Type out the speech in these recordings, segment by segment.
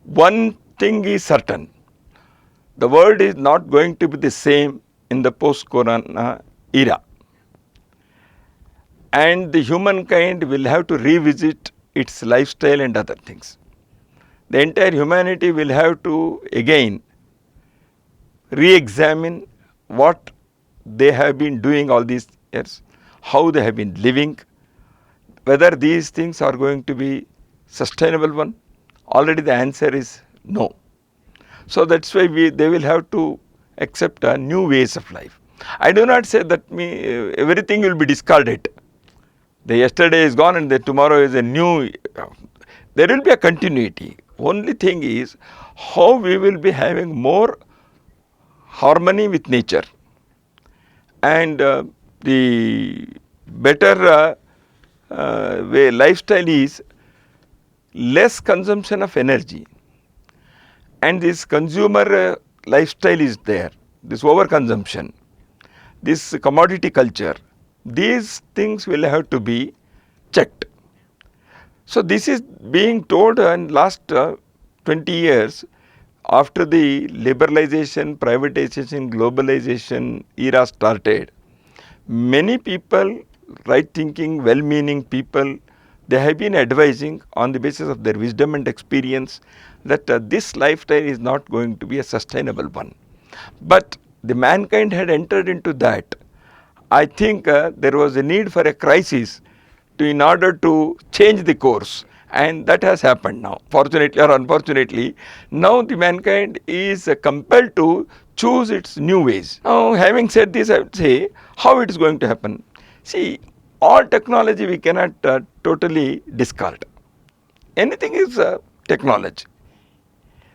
One thing is certain, the world is not going to be the same in the post-corona era, and the humankind will have to revisit its lifestyle and other things. The entire humanity will have to again re-examine what they have been doing all these years, how they have been living, whether these things are going to be sustainable one. Already the answer is no. So that's why they will have to accept new ways of life. I do not say that everything will be discarded. The yesterday is gone and the tomorrow is a new. There will be a continuity. Only thing is how we will be having more harmony with nature, and the better way lifestyle is less consumption of energy, and this consumer lifestyle is there, this overconsumption, this commodity culture, these things will have to be checked. So this is being told in last 20 years after the liberalization, privatization, globalization era started. Many people, right thinking, well meaning people, they have been advising on the basis of their wisdom and experience that this lifestyle is not going to be a sustainable one. But the mankind had entered into that. I think there was a need for a crisis in order to change the course, and that has happened now. Fortunately or unfortunately, now the mankind is compelled to choose its new ways. Now, having said this, I would say how it is going to happen. See, all technology we cannot totally discard. Anything is technology.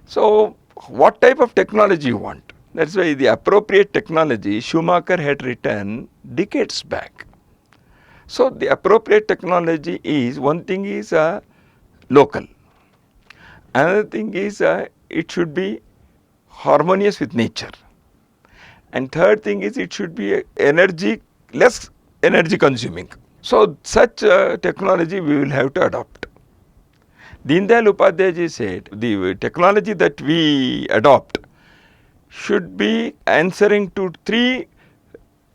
So, what type of technology you want? That's why the appropriate technology Schumacher had written decades back. So, the appropriate technology is, one thing is local, another thing is it should be harmonious with nature, and third thing is it should be less energy consuming. So, such technology we will have to adopt. Deendayal Upadhyay ji said the technology that we adopt should be answering to three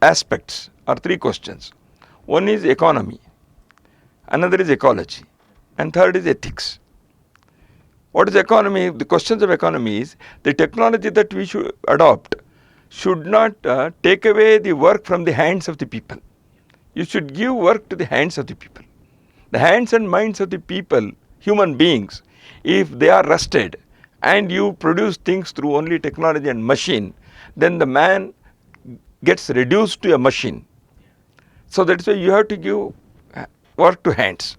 aspects or three questions. One is economy, another is ecology, and third is ethics. What is economy? The questions of economy is the technology that we should adopt should not take away the work from the hands of the people. You should give work to the hands of the people. The hands and minds of the people, human beings, if they are rusted and you produce things through only technology and machine, then the man gets reduced to a machine. So that's why you have to give work to hands.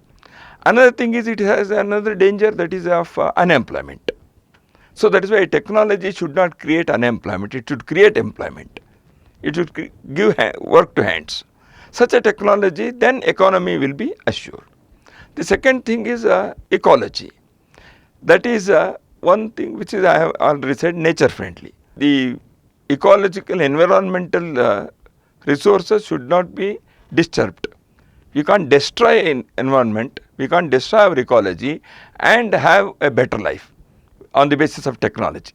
Another thing is it has another danger, that is of unemployment. So that is why technology should not create unemployment, it should create employment. It should give work to hands. Such a technology, then economy will be assured. The second thing is ecology. That is one thing which is, I have already said, nature friendly. The ecological environmental resources should not be disturbed. We can't destroy an environment, we can't destroy our ecology and have a better life on the basis of technology.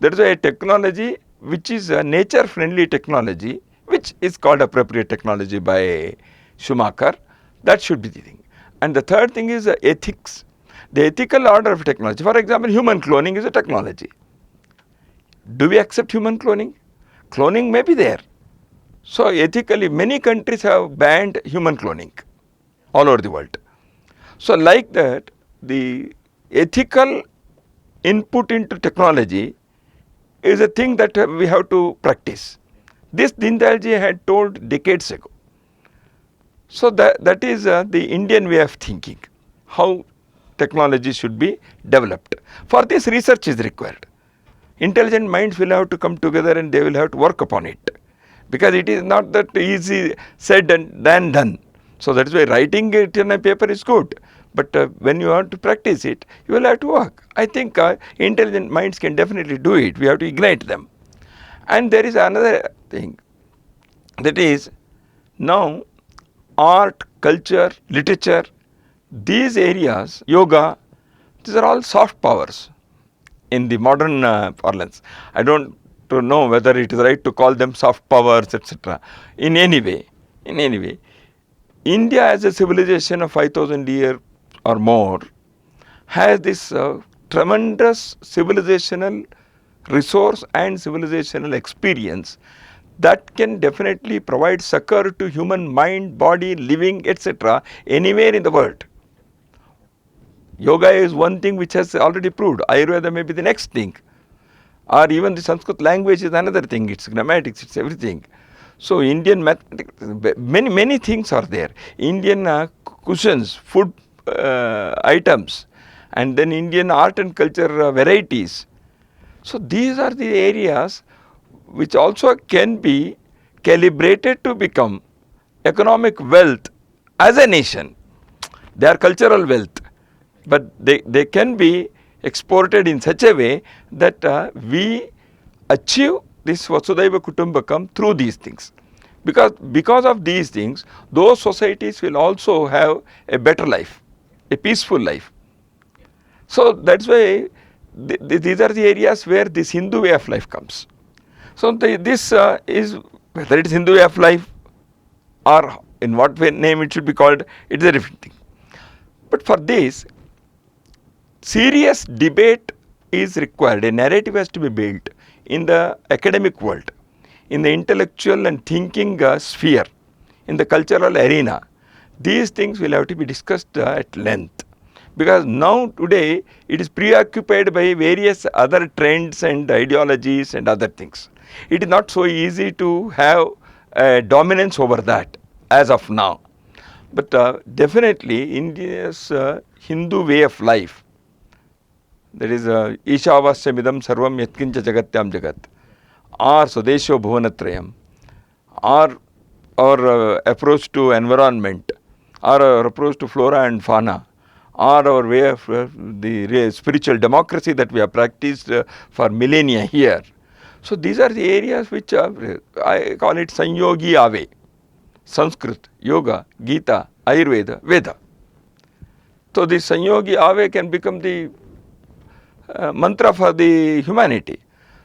That is why a technology which is a nature friendly technology, which is called appropriate technology by Schumacher, that should be the thing. And the third thing is ethics. The ethical order of technology. For example, human cloning is a technology. Do we accept human cloning? Cloning may be there. So ethically, many countries have banned human cloning all over the world. So like that, the ethical input into technology is a thing that we have to practice. This Deendayal ji had told decades ago. So that is the Indian way of thinking, how technology should be developed. For this, research is required. Intelligent minds will have to come together and they will have to work upon it, because it is not that easy said and than done. So that is why writing it in a paper is good, but when you want to practice it, you will have to work. I think intelligent minds can definitely do it. We have to ignite them. And there is another thing, that is, now art, culture, literature, these areas, yoga, these are all soft powers. in the modern parlance. I don't to know whether it is right to call them soft powers, etc. In any way, India as a civilization of 5,000 years or more has this tremendous civilizational resource and civilizational experience that can definitely provide succor to human mind, body, living, etc. anywhere in the world. Yoga is one thing which has already proved. Ayurveda may be the next thing. Or even the Sanskrit language is another thing. It's grammatics, it's everything. So Indian mathematics, many things are there. Indian cuisines, food items, and then Indian art and culture varieties. So these are the areas which also can be calibrated to become economic wealth as a nation. They are cultural wealth, but they can be exported in such a way that we achieve this Vasudhaiva Kutumbakam through these things. Because of these things, those societies will also have a better life, a peaceful life. So that's why these are the areas where this Hindu way of life comes. So this is, whether it is Hindu way of life or in what way name it should be called, it is a different thing. But for this, serious debate is required. A narrative has to be built in the academic world, in the intellectual and thinking sphere, in the cultural arena. These things will have to be discussed at length. Because now today it is preoccupied by various other trends and ideologies and other things. It is not so easy to have dominance over that as of now. But definitely India's Hindu way of life, that is Ishavasya sarvam yatkincha jagatyam jagat, or Swadesho bhuvanatrayam, or our approach to environment, or our approach to flora and fauna, or our way of the spiritual democracy that we have practiced for millennia here. So these are the areas which I call it Sanyogi Ave. Sanskrit, Yoga, Gita, Ayurveda, Veda. So this Sanyogi Ave can become the mantra for the humanity.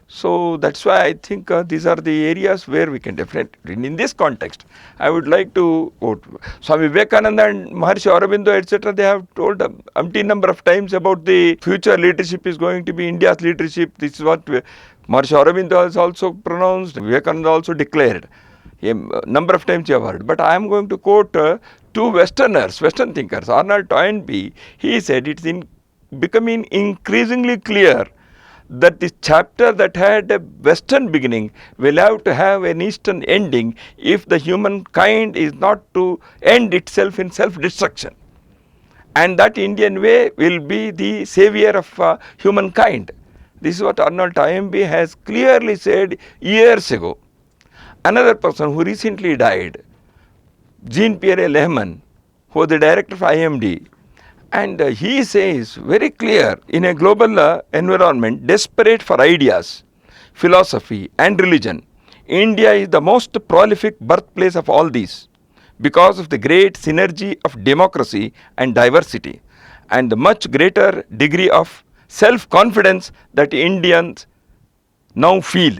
So that's why I think these are the areas where we can definitely, in this context, I would like to quote Swami Vivekananda and Maharshi Aurobindo, etc. They have told umpteen number of times about the future leadership is going to be India's leadership. This is what Maharshi Aurobindo has also pronounced, Vivekananda also declared. A number of times you have heard. But I am going to quote two Westerners, Western thinkers. Arnold Toynbee, he said it is becoming increasingly clear that this chapter that had a Western beginning will have to have an Eastern ending if the humankind is not to end itself in self-destruction. And that Indian way will be the savior of humankind. This is what Arnold Toynbee has clearly said years ago. Another person who recently died, Jean-Pierre Lehman, who was the director of IMD, and he says very clear, in a global environment desperate for ideas, philosophy and religion, India is the most prolific birthplace of all these because of the great synergy of democracy and diversity and the much greater degree of self-confidence that Indians now feel.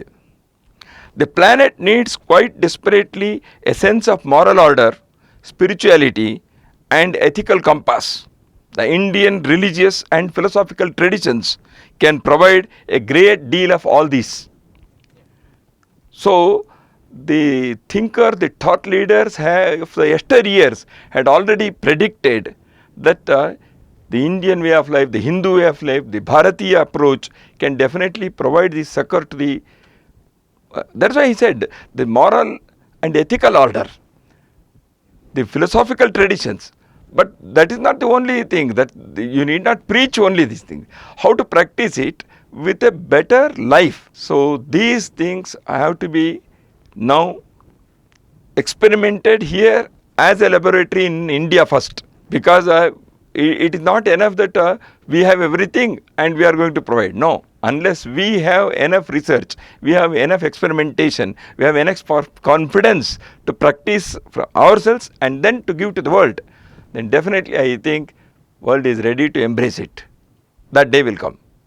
The planet needs quite desperately a sense of moral order, spirituality and ethical compass. The Indian religious and philosophical traditions can provide a great deal of all these. So the thinker, the thought leaders of the yesteryears had already predicted that the Indian way of life, the Hindu way of life, the Bharatiya approach can definitely provide the succor to the that's why he said the moral and ethical order, the philosophical traditions. But that is not the only thing, that you need not preach only these things. How to practice it with a better life. So these things have to be now experimented here as a laboratory in India first. Because it is not enough that we have everything and we are going to provide. No. Unless we have enough research, we have enough experimentation, we have enough confidence to practice for ourselves and then to give to the world, then definitely I think world is ready to embrace it. That day will come.